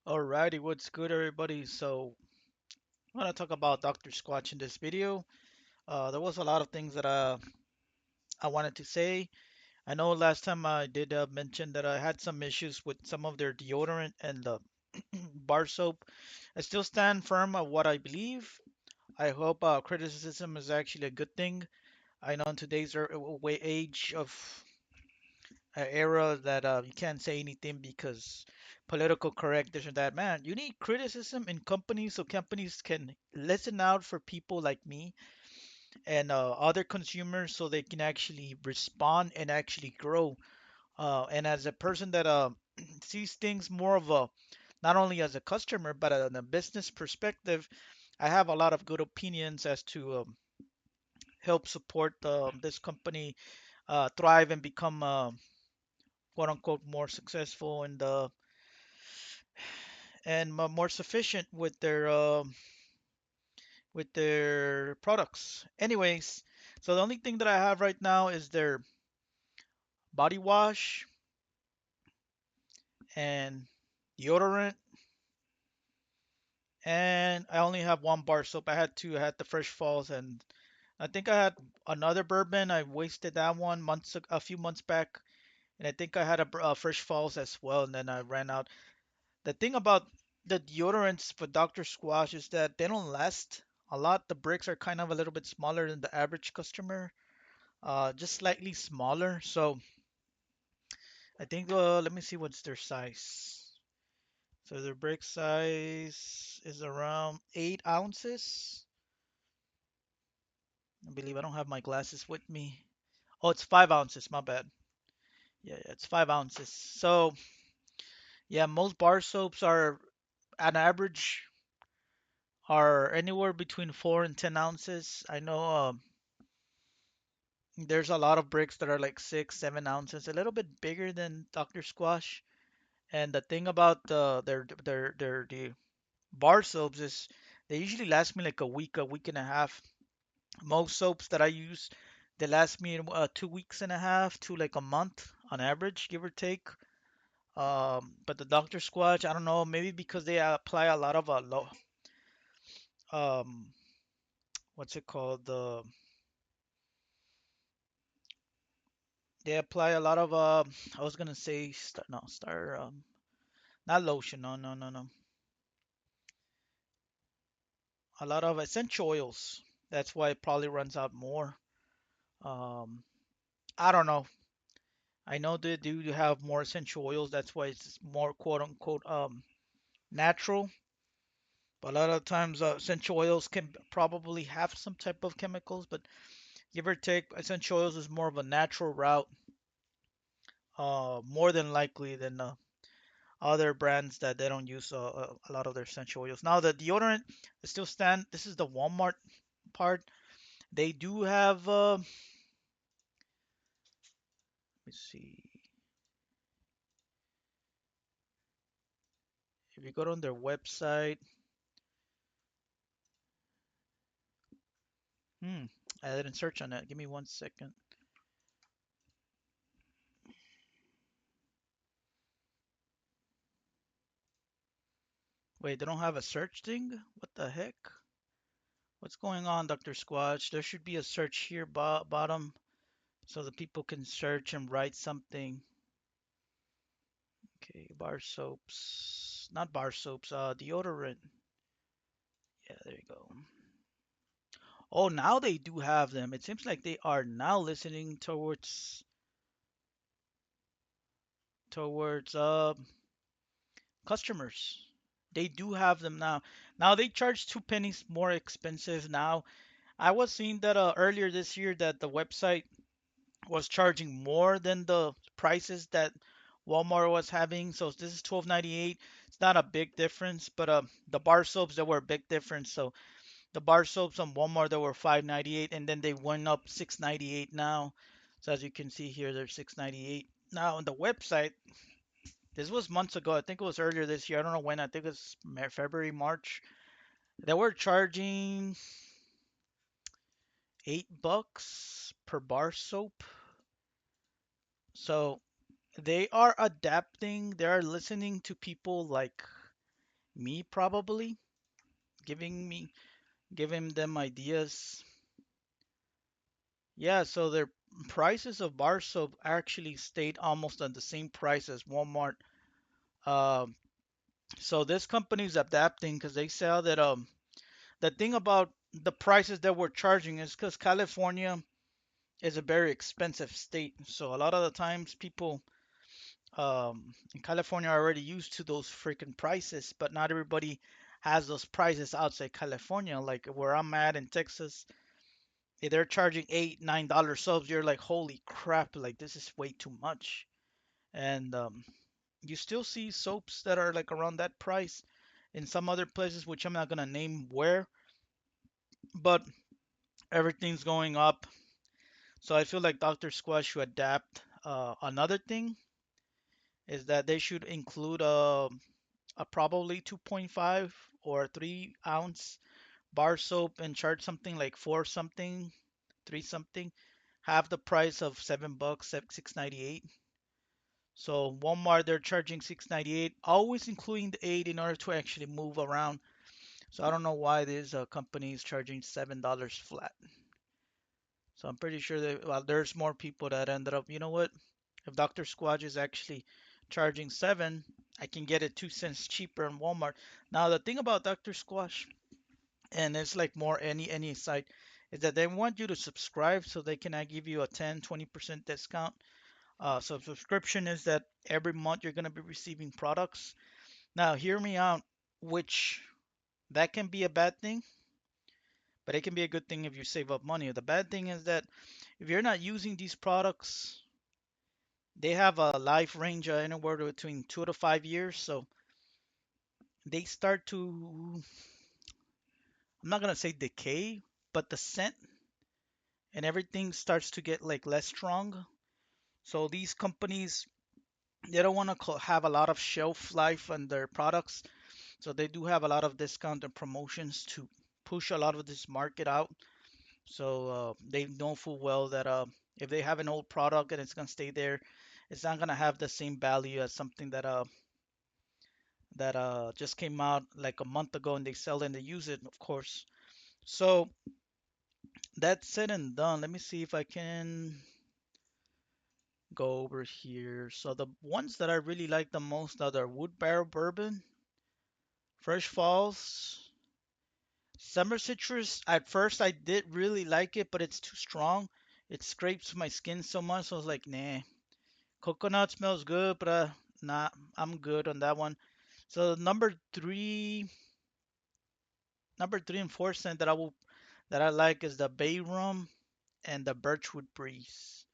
Alrighty, what's good, everybody? So, I'm gonna talk about Dr. Squatch in this video. There was a lot of things that I wanted to say. I know last time I did mention that I had some issues with some of their deodorant and the bar soap. I still stand firm on what I believe. I hope criticism is actually a good thing. I know in today's age of era that you can't say anything because political correct this or that. Man, you need criticism in companies so companies can listen out for people like me and other consumers so they can actually respond and actually grow. And as a person that sees things more of a not only as a customer but in a business perspective, I have a lot of good opinions as to help support this company thrive and become quote unquote more successful and more sufficient with their products. Anyways, so the only thing that I have right now is their body wash and deodorant, and I only have one bar soap. I had two. I had the Fresh Falls, and I think I had another bourbon. I wasted that one a few months back, and I think I had a Fresh Falls as well, and then I ran out. The thing about the deodorants for Dr. Squash is that they don't last a lot. The bricks are kind of a little bit smaller than the average customer, just slightly smaller. So I think, let me see what's their size. So their brick size is around 8 ounces. I believe I don't have my glasses with me. Oh, it's 5 ounces. My bad. Yeah, it's 5 ounces. So yeah, most bar soaps are on average are anywhere between 4 and 10 ounces. I know there's a lot of bricks that are like 6, 7 ounces, a little bit bigger than Dr. Squash. And the thing about the bar soaps is they usually last me like a week and a half. Most soaps that I use, they last me 2 weeks and a half to like a month on average, give or take. But the Dr. Squatch, I don't know, maybe because they apply a lot of um, what's it called? They apply a lot of I was gonna say star not lotion, no. A lot of essential oils. That's why it probably runs out more. Um, I don't know. I know they do have more essential oils. That's why it's more quote unquote natural. But a lot of times essential oils can probably have some type of chemicals, but give or take, essential oils is more of a natural route, more than likely than other brands that they don't use a lot of their essential oils. Now the deodorant is still stand. This is the Walmart part. They do have. Let me see. If you go on their website, hmm, I didn't search on that. Give me 1 second. Wait, they don't have a search thing? What the heck? What's going on, Dr. Squatch? There should be a search here bottom so the people can search and write something. Okay, bar soaps. Not bar soaps, deodorant. Yeah, there you go. Oh, now they do have them. It seems like they are now listening towards customers. They do have them now. Now they charge 2 pennies more expensive now. I was seeing that earlier this year that the website was charging more than the prices that Walmart was having. So this is 12.98. It's not a big difference, but the bar soaps there were a big difference. So the bar soaps on Walmart they were 5.98, and then they went up 6.98 now. So as you can see here, they're 6.98 now on the website. This was months ago. I think it was earlier this year. I don't know when. I think it's February, March. They were charging $8 per bar soap. So they are adapting. They are listening to people like Me probably giving me giving them ideas. Yeah, so their prices of bar soap actually stayed almost at the same price as Walmart. Um, so this company is adapting because they sell that the thing about the prices that we're charging is because California is a very expensive state. So a lot of the times people in California are already used to those freaking prices, but not everybody has those prices outside California. Like where I'm at in Texas, if they're charging $8, $9 subs, you're like, holy crap, like this is way too much. And you still see soaps that are like around that price in some other places, which I'm not gonna name where, but everything's going up. So I feel like Dr. Squatch should adapt. Another thing is that they should include a probably 2.5 or 3 ounce bar soap and charge something like four something, three something, half the price of $7, 6.98. So Walmart they're charging 6.98, always including the aid in order to actually move around. So I don't know why this company is charging $7 flat. So I'm pretty sure that well, there's more people that ended up, you know what? If Dr. Squatch is actually charging 7, I can get it 2 cents cheaper in Walmart. Now the thing about Dr. Squatch, and it's like more any site, is that they want you to subscribe so they can give you a 10-20% discount. So subscription is that every month you're going to be receiving products. Now hear me out, which that can be a bad thing, but it can be a good thing if you save up money. The bad thing is that if you're not using these products, they have a life range anywhere between 2 to 5 years. So they start to, I'm not gonna say decay, but the scent and everything starts to get like less strong. So these companies, they don't want to have a lot of shelf life on their products. So they do have a lot of discount and promotions to push a lot of this market out. So they know full well that if they have an old product and it's gonna stay there, it's not gonna have the same value as something that just came out like a month ago and they sell it and they use it, of course. So that's said and done. Let me see if I can go over here. So the ones that I really like the most are the Wood Barrel Bourbon, Fresh Falls, Summer Citrus. At first I did really like it, but it's too strong. It scrapes my skin so much, so I was like, nah. Coconut smells good, but nah, I'm good on that one. So number three and four scent that I like is the Bay Rum and the Birchwood Breeze.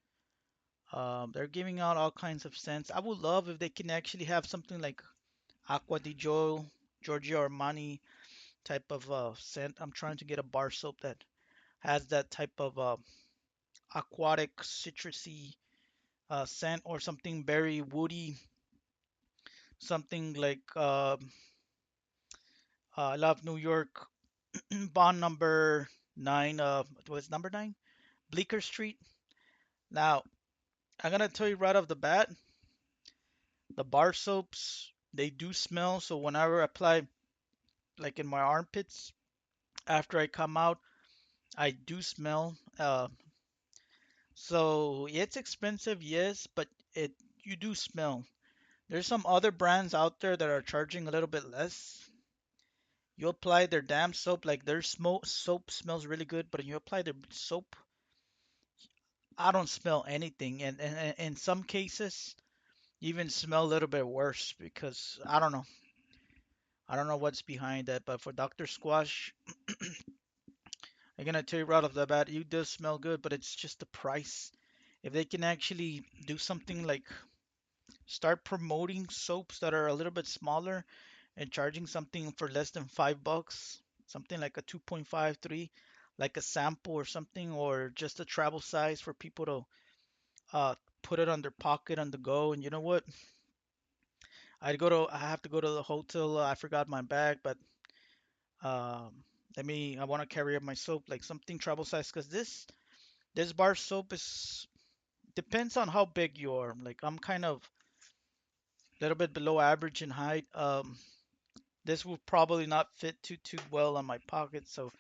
They're giving out all kinds of scents. I would love if they can actually have something like Acqua di Gio, Giorgio Armani type of scent. I'm trying to get a bar soap that has that type of aquatic citrusy scent or something very woody, something like I love New York Bond number 9. Was number 9? Bleecker Street. Now I'm gonna tell you right off the bat, the bar soaps they do smell. So whenever I apply, like in my armpits, after I come out, I do smell. So it's expensive, yes, but it you do smell. There's some other brands out there that are charging a little bit less. You apply their damn soap, like their soap smells really good, but you apply their soap, I don't smell anything. And in some cases, even smell a little bit worse because I don't know. I don't know what's behind that, but for Dr. Squash, I'm gonna tell you right off the bat, you does smell good, but it's just the price. If they can actually do something like start promoting soaps that are a little bit smaller and charging something for less than $5, something like a 2.5, 3, like a sample or something, or just a travel size for people to put it on their pocket on the go. And you know what? I have to go to the hotel. I forgot my bag, but I want to carry up my soap, like something travel size, because this bar soap is depends on how big you are. Like I'm kind of a little bit below average in height. this will probably not fit too well on my pocket. So,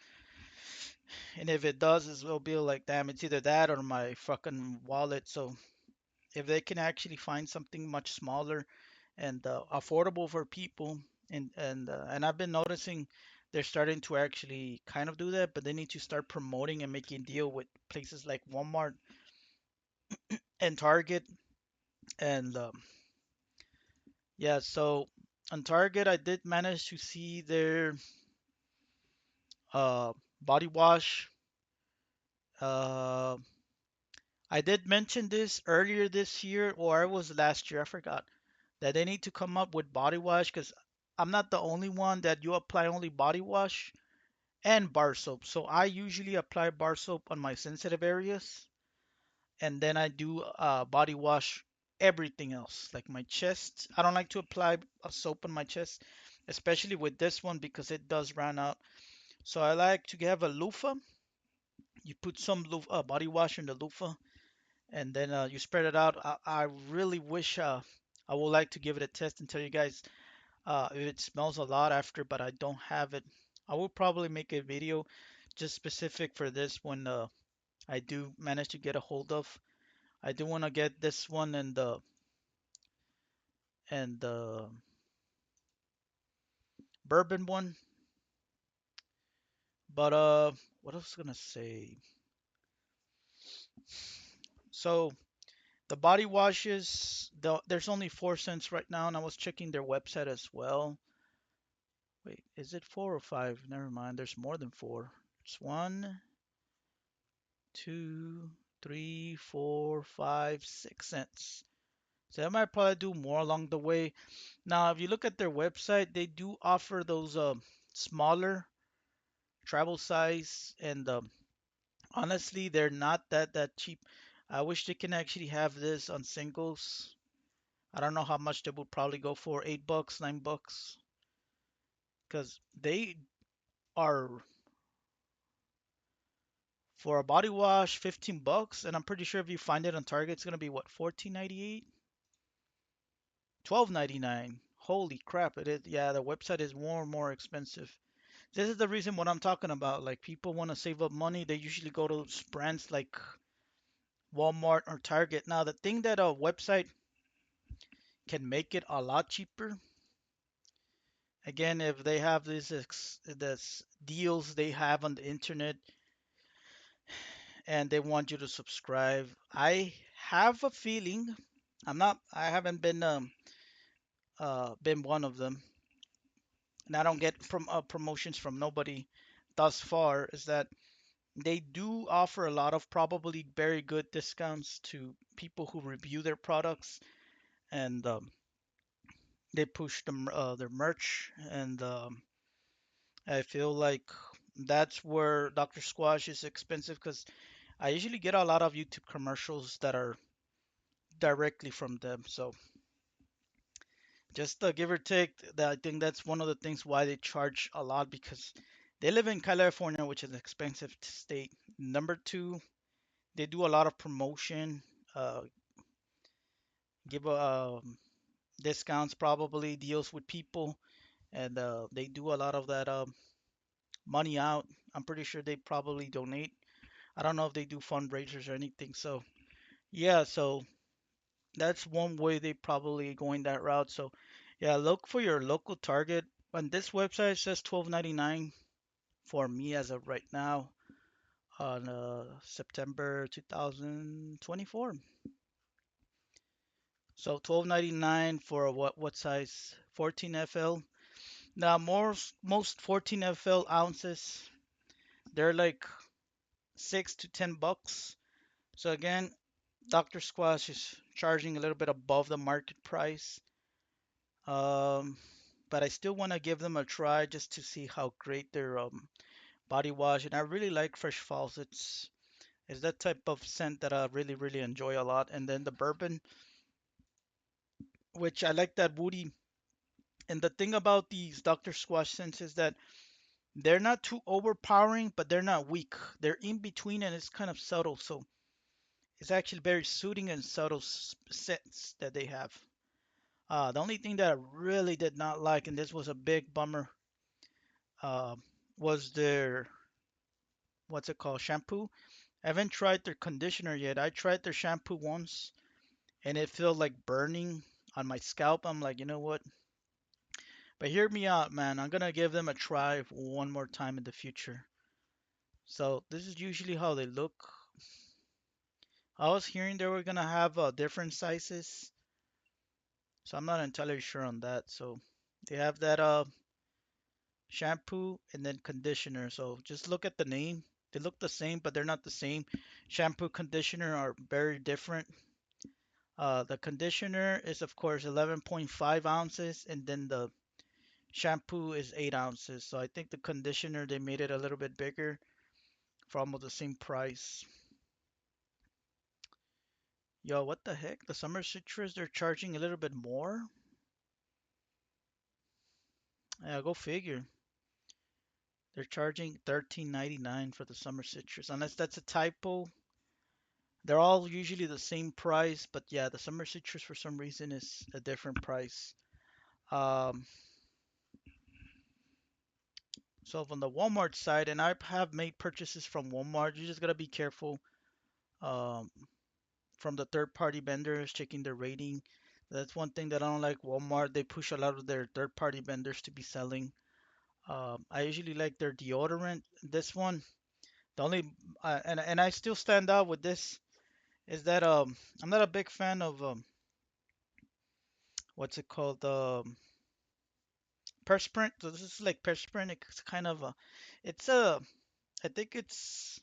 and if it does, it will be like, damn, it's either that or my fucking wallet. So if they can actually find something much smaller and affordable for people, and I've been noticing they're starting to actually kind of do that, but they need to start promoting and making deal with places like Walmart and Target. And yeah, so on Target, I did manage to see their uh, body wash. Uh, I did mention this earlier this year, or it was last year, I forgot, that they need to come up with body wash because I'm not the only one that you apply only body wash and bar soap. So I usually apply bar soap on my sensitive areas, and then I do body wash everything else, like my chest. I don't like to apply a soap on my chest, especially with this one because it does run out. So I like to have a loofah. You put some body wash in the loofah, and then you spread it out. I really wish I would like to give it a test and tell you guys if it smells a lot after, but I don't have it. I will probably make a video just specific for this when I do manage to get a hold of. I do want to get this one and the bourbon one, but what else was I gonna say? So the body washes, there's only 4 cents right now, and I was checking their website as well. Wait, is it four or five? Never mind, there's more than four. It's one, two, three, 4, 5, 6 cents. So I might probably do more along the way. Now, if you look at their website, they do offer those smaller travel size, and honestly, they're not that cheap. I wish they can actually have this on singles. I don't know how much they would probably go for, $8, $9, because they are for a body wash, $15, and I'm pretty sure if you find it on Target, it's gonna be what, 14.98, 12.99. Holy crap! It is. Yeah, the website is more and more expensive. This is the reason what I'm talking about. Like people want to save up money, they usually go to brands like Walmart or Target. Now, the thing that a website can make it a lot cheaper, again, if they have this deals they have on the internet and they want you to subscribe, I have a feeling, I haven't been one of them, and I don't get promotions from nobody thus far, is that they do offer a lot of probably very good discounts to people who review their products, and they push their merch, and I feel like that's where Dr. Squash is expensive because I usually get a lot of YouTube commercials that are directly from them. So just give or take, that I think that's one of the things why they charge a lot, because they live in California, which is an expensive state. Number two, they do a lot of promotion, uh, give discounts, probably deals with people, and they do a lot of that money out. I'm pretty sure they probably donate. I don't know if they do fundraisers or anything. So yeah, so that's one way they probably going that route. So yeah, look for your local Target. On this website it says 12.99 for me as of right now on September 2024. So 12.99 for what size? 14 FL. Now most 14 FL ounces, they're like $6 to $10. So again, Dr. Squash is charging a little bit above the market price. Um, but I still want to give them a try just to see how great their body wash. And I really like Fresh Falls. It's that type of scent that I really enjoy a lot. And then the bourbon, which I like that woody. And the thing about these Dr. Squash scents is that they're not too overpowering, but they're not weak. They're in between, and it's kind of subtle. So it's actually very soothing and subtle scents that they have. The only thing that I really did not like, and this was a big bummer, uh, was their, what's it called, shampoo. I haven't tried their conditioner yet. I tried their shampoo once, and it felt like burning on my scalp. I'm like, you know what? But hear me out, man. I'm gonna give them a try one more time in the future. So this is usually how they look. I was hearing they were gonna have different sizes, so I'm not entirely sure on that. So they have that shampoo and then conditioner. So just look at the name. They look the same, but they're not the same. Shampoo, conditioner are very different. The conditioner is of course 11.5 ounces, and then the shampoo is 8 ounces. So I think the conditioner they made it a little bit bigger for almost the same price. Yo, what the heck? The summer citrus they're charging a little bit more. Yeah, go figure. They're charging 13.99 for the summer citrus. Unless that's a typo. They're all usually the same price, but yeah, the summer citrus for some reason is a different price. Um, so from the Walmart side, and I have made purchases from Walmart, you just gotta be careful um, from the third-party vendors checking their rating. That's one thing that I don't like Walmart. They push a lot of their third-party vendors to be selling. I usually like their deodorant. This one, the only and I still stand out with this is that I'm not a big fan of what's it called perspirant. So this is like perspirant. It's kind of a it's a I think it's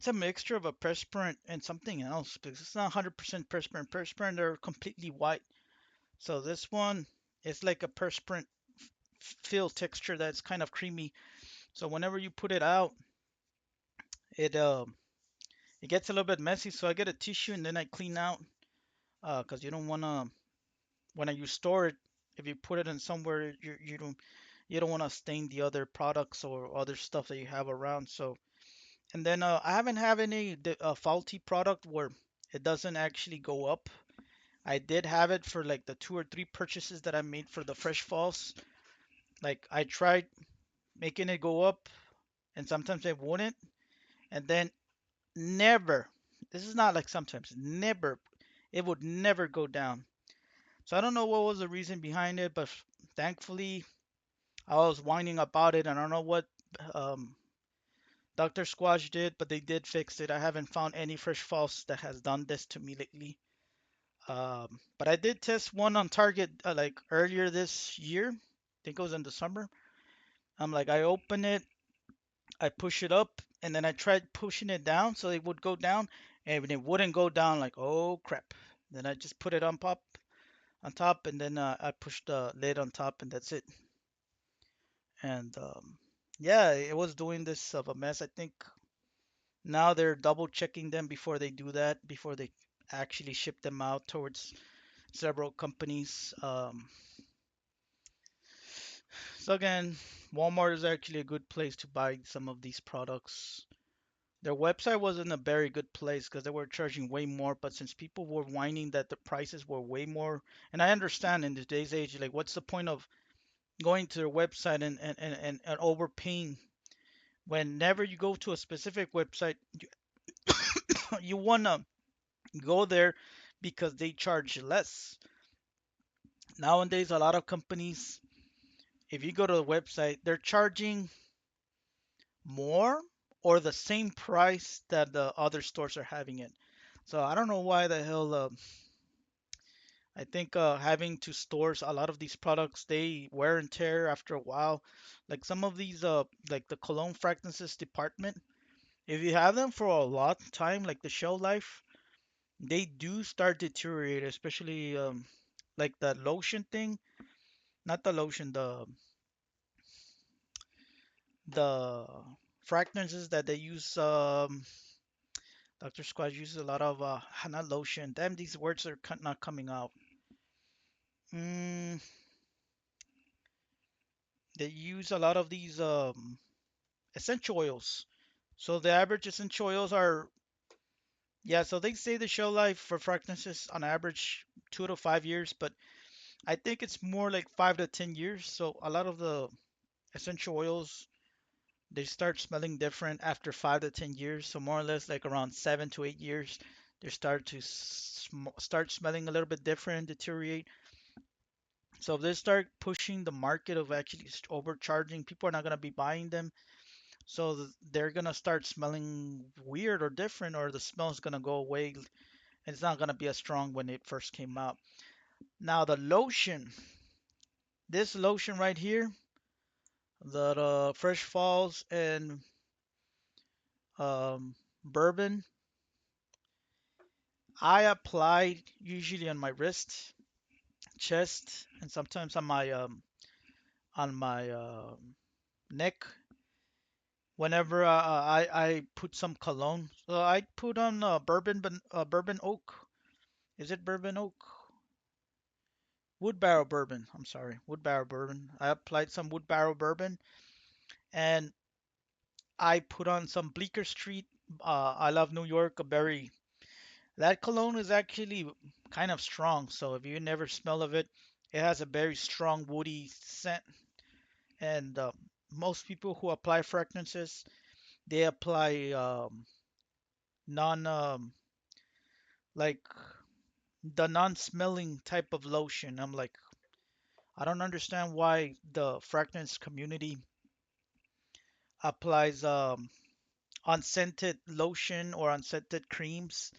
a mixture of a perspirant and something else because it's not 100% perspirant. Perspirant are completely white. So this one is like a perspirant feel texture that's kind of creamy. So whenever you put it out, it it gets a little bit messy. So I get a tissue and then I clean out because you don't want to when you store it, if you put it in somewhere you don't want to stain the other products or other stuff that you have around. So and then I haven't had any faulty product where it doesn't actually go up. I did have it for like the two or three purchases that I made for the fresh falls. Like I tried making it go up, and sometimes it wouldn't, and then never. This is not like sometimes, never. It would never go down. So I don't know what was the reason behind it, but thankfully I was whining about it. And I don't know what um, Dr. Squatch did, but they did fix it. I haven't found any fresh false that has done this to me lately. But I did test one on Target like earlier this year. I think it was in the summer. I'm like, I open it, I push it up, and then I tried pushing it down so it would go down, and it wouldn't go down. Like, oh crap! Then I just put it on top, and then I pushed the lid on top, and that's it. And yeah, it was doing this of a mess. I think now they're double checking them before they do that, before they actually ship them out towards several companies. So again, Walmart is actually a good place to buy some of these products. Their website wasn't a very good place because they were charging way more, but since people were whining that the prices were way more, and I understand in today's age, like what's the point of going to their website and overpaying whenever you go to a specific website, you wanna go there because they charge less. Nowadays, a lot of companies, if you go to the website, they're charging more or the same price that the other stores are having it. So I don't know why the hell. I think having to stores a lot of these products, they wear and tear after a while. Like some of these, like the cologne fragrances department, if you have them for a lot of time, like the shelf life, they do start deteriorate, especially like the lotion thing, not the lotion, the fragrances that they use. Dr. Squatch uses a lot of not lotion. Damn, these words are not coming out. Mm, they use a lot of these essential oils. So the average essential oils are Yeah, so they say the shelf life for fragrances on average 2 to 5 years, but I think it's more like 5 to 10 years. So a lot of the essential oils they start smelling different after 5 to 10 years. So more or less like around 7 to 8 years, they start to start smelling a little bit different, deteriorate. So if they start pushing the market of actually overcharging, people are not gonna be buying them. So they're gonna start smelling weird or different, or the smell's gonna go away. And it's not gonna be as strong when it first came out. Now the lotion, this lotion right here, the Fresh Falls and bourbon, I apply usually on my wrist, chest, and sometimes on my neck. Whenever I put some cologne, so I put on bourbon oak. Is it bourbon oak? Wood barrel bourbon. I'm sorry, wood barrel bourbon. I applied some wood barrel bourbon, and I put on some Bleecker Street. I love New York. A berry. That cologne is actually kind of strong. So if you never smell of it, it has a very strong woody scent. And most people who apply fragrances, they apply non like the non-smelling type of lotion. I'm like, I don't understand why the fragrance community applies unscented lotion or unscented creams.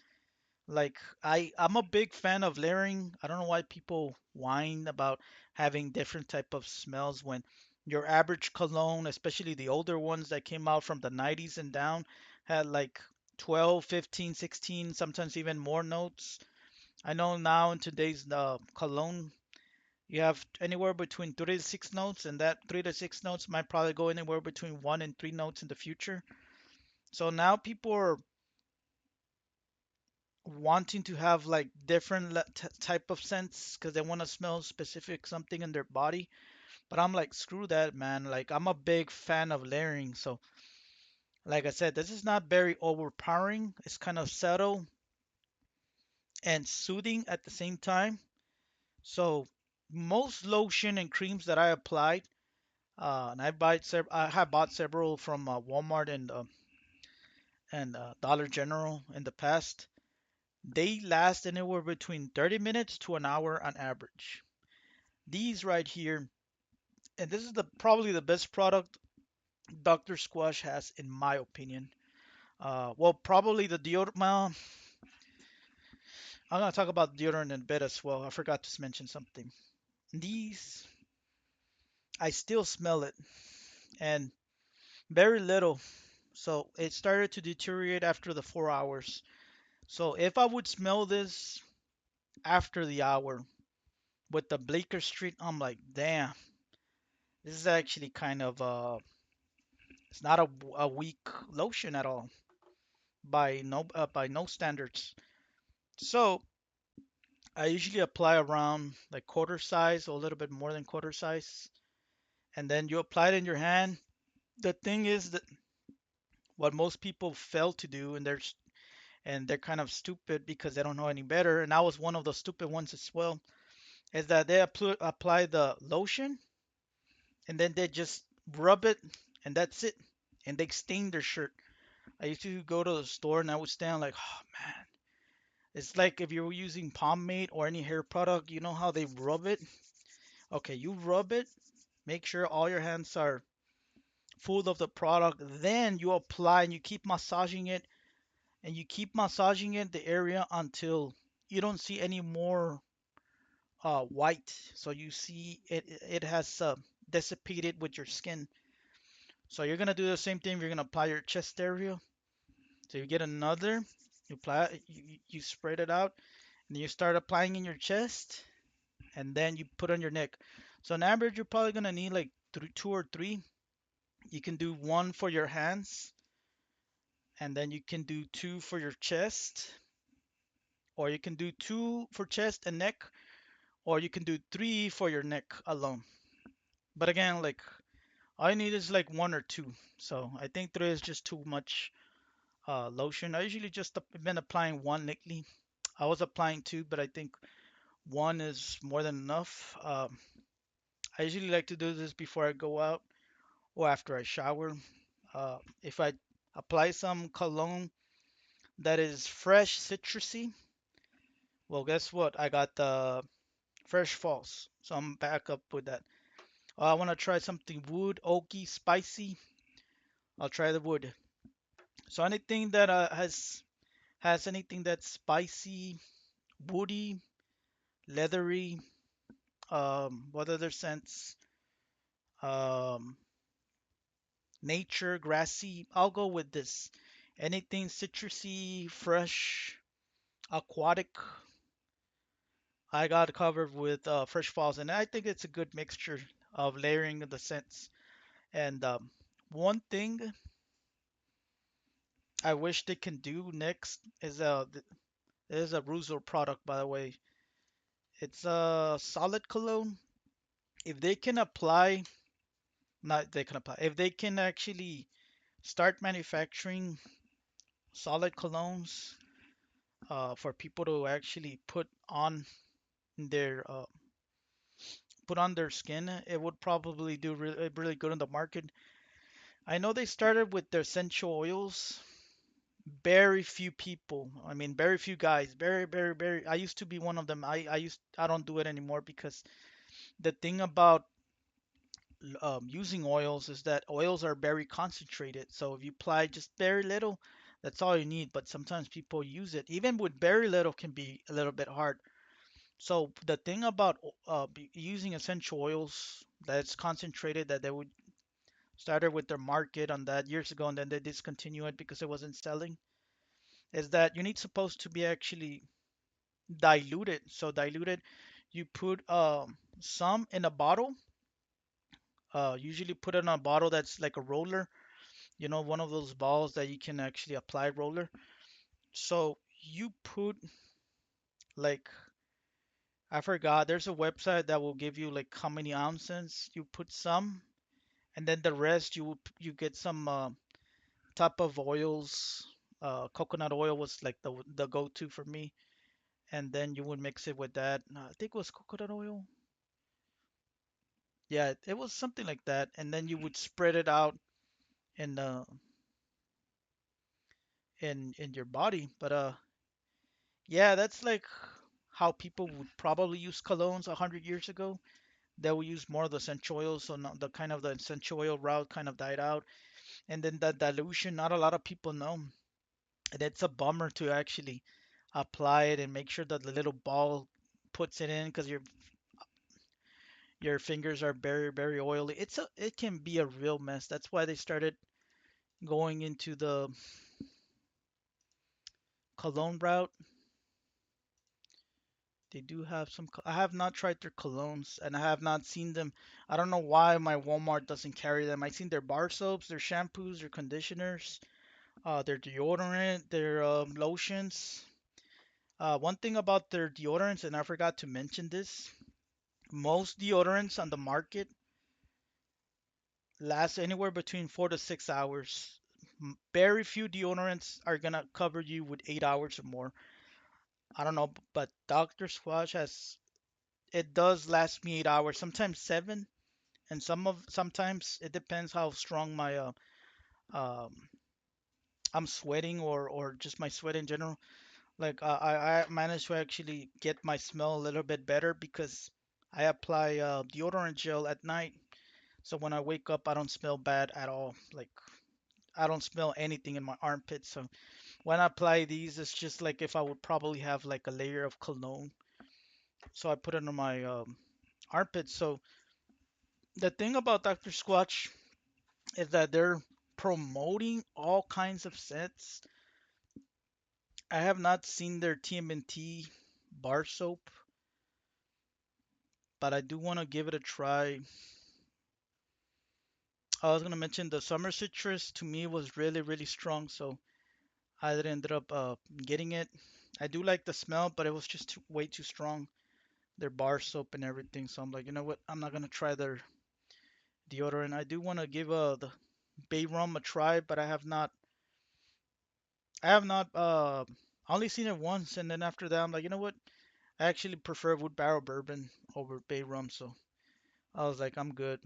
Like I'm a big fan of layering. I don't know why people whine about having different type of smells when your average cologne, especially the older ones that came out from the 90s and down, had like 12, 15, 16, sometimes even more notes. I know now in today's cologne, you have anywhere between 3 to 6 notes, and that 3 to 6 notes might probably go anywhere between 1 and 3 notes in the future. So now people are wanting to have like different type of scents because they want to smell specific something in their body. But I'm like, screw that, man. Like, I'm a big fan of layering. So, like I said, this is not very overpowering. It's kind of subtle and soothing at the same time. So, most lotion and creams that I applied, and I have bought several from Walmart and Dollar General in the past. They last anywhere between 30 minutes to an hour on average. These right here, and this is the probably the best product Dr. Squash has in my opinion. Well, probably the deodorant. Well, I'm gonna talk about deodorant in a bit as well. I forgot to mention something. These, I still smell it, and very little. So it started to deteriorate after the 4 hours. So if I would smell this after the hour with the Bleecker Street, I'm like, damn, this is actually kind of it's not a weak lotion at all by no standards. So I usually apply around like quarter size or a little bit more than quarter size, and then you apply it in your hand. The thing is that what most people fail to do, and they're kind of stupid because they don't know any better, and I was one of the stupid ones as well, is that they apply the lotion and then they just rub it and that's it, and they stain their shirt. I used to go to the store and I would stand like, oh man, it's like if you were using pomade or any hair product, you know how they rub it? Okay, you rub it, make sure all your hands are full of the product, then you apply and you keep massaging it, and you keep massaging it the area until you don't see any more white. So you see it has dissipated with your skin. So you're gonna do the same thing. You're gonna apply your chest area. So you get another, you apply it, you spread it out, and you start applying in your chest, and then you put on your neck. So on average, you're probably gonna need like two or three. You can do one for your hands, and then you can do two for your chest, or you can do two for chest and neck, or you can do three for your neck alone. But again, like all you need is like one or two. So I think three is just too much lotion. I usually just been applying one lately. I was applying two, but I think one is more than enough. I usually like to do this before I go out or after I shower. If I apply some cologne that is fresh, citrusy, well, guess what? I got the fresh falls, so I'm back up with that. I want to try something wood, oaky, spicy. I'll try the wood. So anything that has anything that's spicy, woody, leathery, what other scents? Um, nature, grassy. I'll go with this. Anything citrusy, fresh, aquatic, I got covered with fresh falls, and I think it's a good mixture of layering the scents. And one thing I wish they can do next is there's a Russo product, by the way. It's a solid cologne. If they can apply, not they can apply, if they can actually start manufacturing solid colognes for people to actually their uh, put on their skin, it would probably do really good in the market. I know they started with their essential oils. Very few people, I mean, very few guys, very. I used to be one of them. I don't do it anymore because the thing about using oils is that oils are very concentrated. So if you apply just very little, that's all you need. But sometimes people use it. Even with very little can be a little bit hard. So the thing about using essential oils that's concentrated that they would started with their market on that years ago and then they discontinued it because it wasn't selling is that you need supposed to be actually diluted. So diluted, you put some in a bottle. Usually put it in a bottle that's like a roller, one of those balls that you can actually apply roller. So you put like I forgot. There's a website that will give you like how many ounces. You put some, and then the rest you get some type of oils. Coconut oil was like the go-to for me, and then you would mix it with that. I think it was coconut oil. Yeah, it was something like that, and then you would spread it out in in your body. But yeah, that's like how people would probably use colognes 100 years ago. They will use more of the essential oils, so not the kind of the essential oil route kind of died out. And then the dilution, not a lot of people know. And it's a bummer to actually apply it and make sure that the little ball puts it in because your fingers are very oily. It can be a real mess. That's why they started going into the cologne route. They do have some. I have not tried their colognes, and I have not seen them. I don't know why my Walmart doesn't carry them. I've seen their bar soaps, their shampoos, their conditioners, their deodorant, their lotions. One thing about their deodorants, and I forgot to mention this, most deodorants on the market last anywhere between 4 to 6 hours. Very few deodorants are gonna cover you with 8 hours or more. I don't know, but Dr. Squatch has it does last me 8 hours, sometimes seven, and sometimes it depends how strong my um I'm sweating or just my sweat in general. Like I managed to actually get my smell a little bit better because I apply deodorant gel at night. So when I wake up, I don't smell bad at all. Like I don't smell anything in my armpits. So when I apply these, it's just like if I would probably have like a layer of cologne. So I put it on my armpits. So the thing about Dr. Squatch is that they're promoting all kinds of scents. I have not seen their TMNT bar soap, but I do want to give it a try. I was gonna mention the summer citrus to me was really strong, so I ended up getting it. I do like the smell, but it was just way too strong. Their bar soap and everything, so I'm like, you know what? I'm not gonna try their deodorant. I do want to give the Bay Rum a try, but I have not I have not only seen it once, and then after that, I'm like, you know what? I actually prefer wood barrel bourbon over bay rum, so I was like, I'm good.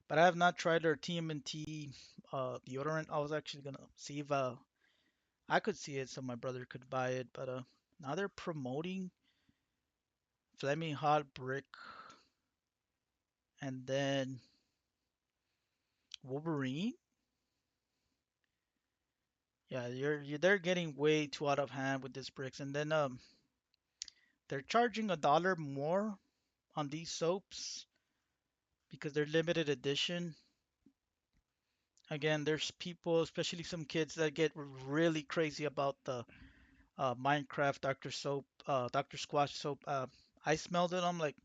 But I have not tried their TMNT deodorant. I was actually gonna see if I could see it so my brother could buy it, but now they're promoting Flaming Hot Brick and then Wolverine. Yeah, they're getting way too out of hand with these bricks, and then they're charging $1 more on these soaps because they're limited edition. Again, there's people, especially some kids, that get really crazy about the Minecraft Dr. Squatch soap. I smelled it. I'm like,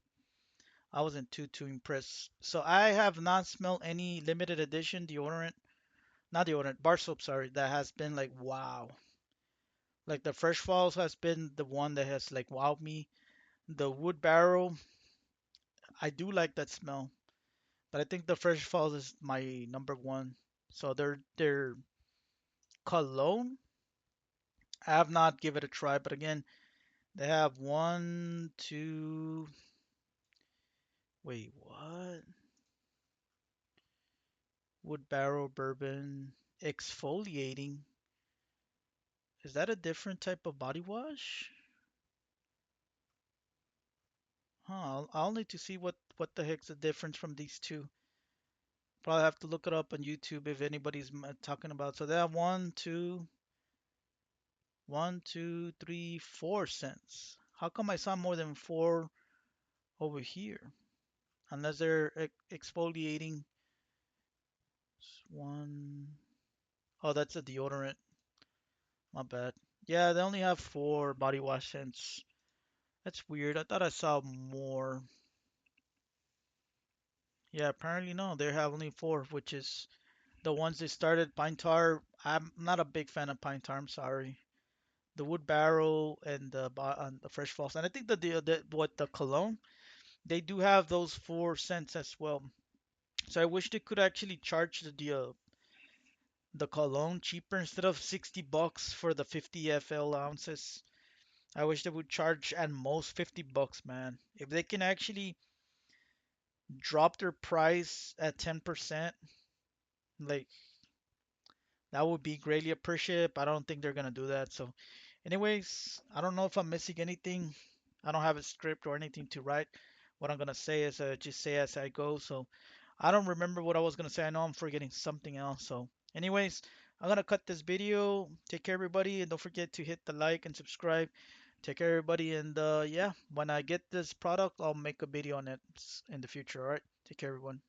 I wasn't too impressed. So I have not smelled any limited edition deodorant, not deodorant, bar soap, sorry, that has been like wow. Like the Fresh Falls has been the one that has like wowed me. The Wood Barrel, I do like that smell, but I think the Fresh Falls is my number one. So their cologne, I have not give it a try, but again, they have one, two, wait, what? Wood Barrel Bourbon exfoliating. Is that a different type of body wash? Huh, I'll need to see what the heck's the difference from these two. Probably have to look it up on YouTube if anybody's talking about. So they have one, two, three, 4 cents. How come I saw more than four over here? Unless they're exfoliating. One. Oh, that's a deodorant. My bad. Yeah, they only have four body wash scents. That's weird. I thought I saw more. Yeah, apparently no. They have only four, which is the ones they started. Pine Tar. I'm not a big fan of Pine Tar. I'm sorry. The Wood Barrel and the Fresh Falls, and I think the cologne they do have those 4 cents as well. So I wish they could actually charge the cologne cheaper instead of 60 bucks for the 50 FL ounces. I wish they would charge at most 50 bucks, man. If they can actually drop their price at 10%, like that would be greatly appreciated, but I don't think they're gonna do that. So, anyways, I don't know if I'm missing anything. I don't have a script or anything to write. What I'm gonna say is just say as I go. So, I don't remember what I was gonna say. I know I'm forgetting something else. So, anyways, I'm gonna cut this video. Take care, everybody, and don't forget to hit the like and subscribe. Take care, everybody, and yeah, when I get this product, I'll make a video on it in the future. All right, take care, everyone.